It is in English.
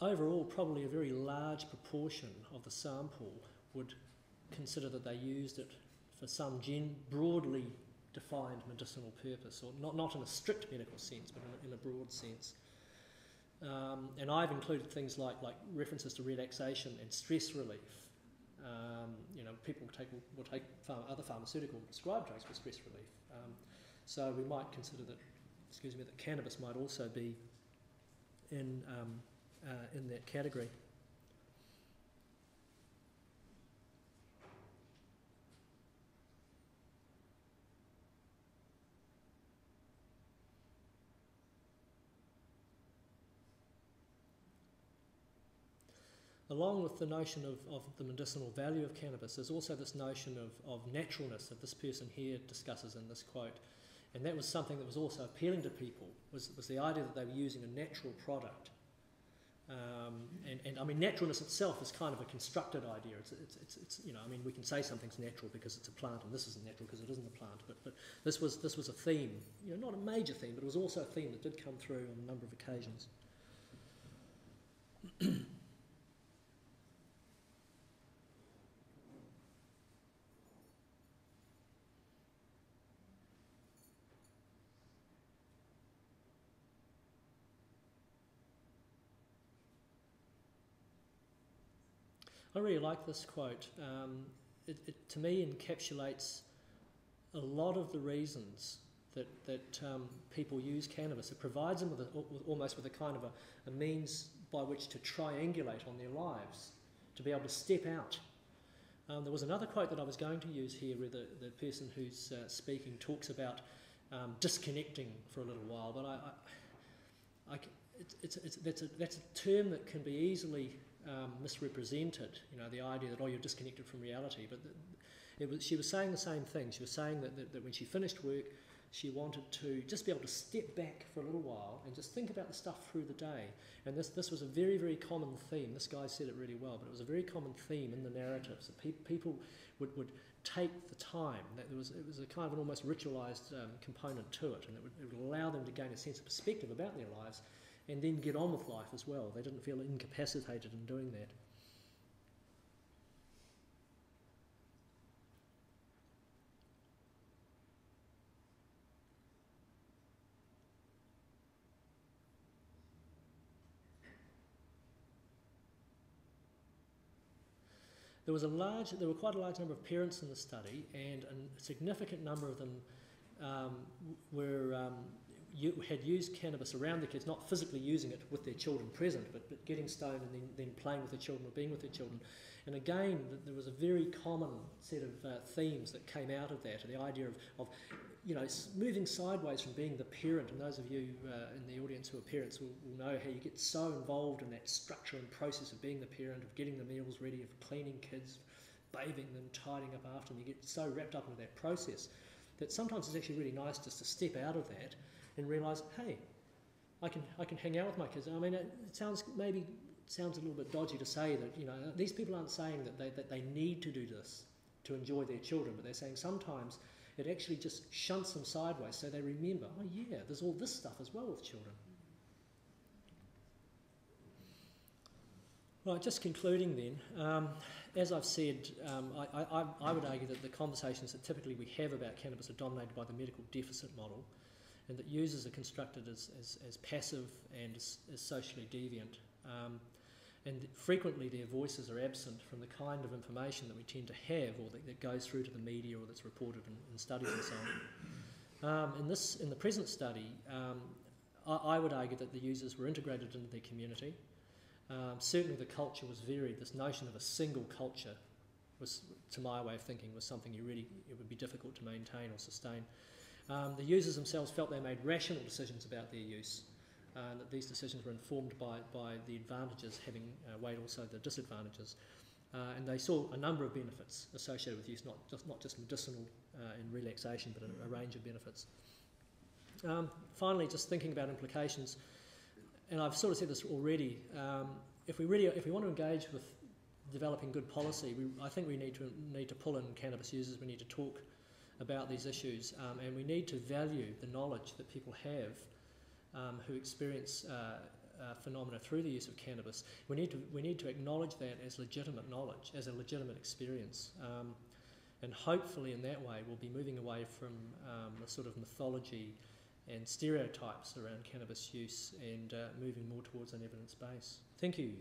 overall, probably a very large proportion of the sample would consider that they used it for some broadly defined medicinal purpose, or not in a strict medical sense, but in a broad sense. And I've included things like references to relaxation and stress relief. People will take other pharmaceutical prescribed drugs for stress relief. So we might consider that cannabis might also be in that category. Along with the notion of the medicinal value of cannabis, there's also this notion of naturalness that this person here discusses in this quote. And that was something that was also appealing to people, was the idea that they were using a natural product. And I mean, naturalness itself is kind of a constructed idea. We can say something's natural because it's a plant, and this isn't natural because it isn't a plant. But this was a theme, not a major theme, but it was also a theme that did come through on a number of occasions. I really like this quote. It to me encapsulates a lot of the reasons that people use cannabis. It provides them almost with a kind of a means by which to triangulate on their lives, to be able to step out. There was another quote that I was going to use here where the person who's speaking talks about disconnecting for a little while, but that's a term that can be easily misrepresented, the idea that, you're disconnected from reality. But she was saying the same thing. She was saying that when she finished work, she wanted to just be able to step back for a little while and just think about the stuff through the day. And this was a very, very common theme. This guy said it really well, but it was a very common theme in the narratives that people would take the time. That it was a kind of an almost ritualised component to it, and it would allow them to gain a sense of perspective about their lives and then get on with life as well. They didn't feel incapacitated in doing that. There were quite a large number of parents in the study, and a significant number of them had used cannabis around their kids, not physically using it with their children present, but getting stoned and then playing with their children or being with their children. And again, there was a very common set of themes that came out of that, the idea of moving sideways from being the parent. And those of you in the audience who are parents will know how you get so involved in that structure and process of being the parent, of getting the meals ready, of cleaning kids, bathing them, tidying up after them. You get so wrapped up into that process that sometimes it's actually really nice just to step out of that and realise, hey, I can hang out with my kids. I mean, it sounds a little bit dodgy to say that these people aren't saying that they need to do this to enjoy their children, but they're saying sometimes it actually just shunts them sideways so they remember, oh yeah, there's all this stuff as well with children. Right, just concluding then, as I've said, I would argue that the conversations that typically we have about cannabis are dominated by the medical deficit model, and that users are constructed as passive and as socially deviant. And frequently their voices are absent from the kind of information that we tend to have, or that goes through to the media, or that's reported in studies and so on. In the present study, I would argue that the users were integrated into their community. Certainly the culture was varied. This notion of a single culture was, to my way of thinking, was something it would be difficult to maintain or sustain. The users themselves felt they made rational decisions about their use, that these decisions were informed by the advantages having weighed also the disadvantages. And they saw a number of benefits associated with use, not just medicinal and relaxation, but a range of benefits. Finally, just thinking about implications, and I've sort of said this already, if we want to engage with developing good policy, I think we need to pull in cannabis users. We need to talk about these issues, and we need to value the knowledge that people have who experience phenomena through the use of cannabis, we need to acknowledge that as legitimate knowledge, as a legitimate experience. And hopefully in that way we'll be moving away from the sort of mythology and stereotypes around cannabis use and moving more towards an evidence base. Thank you.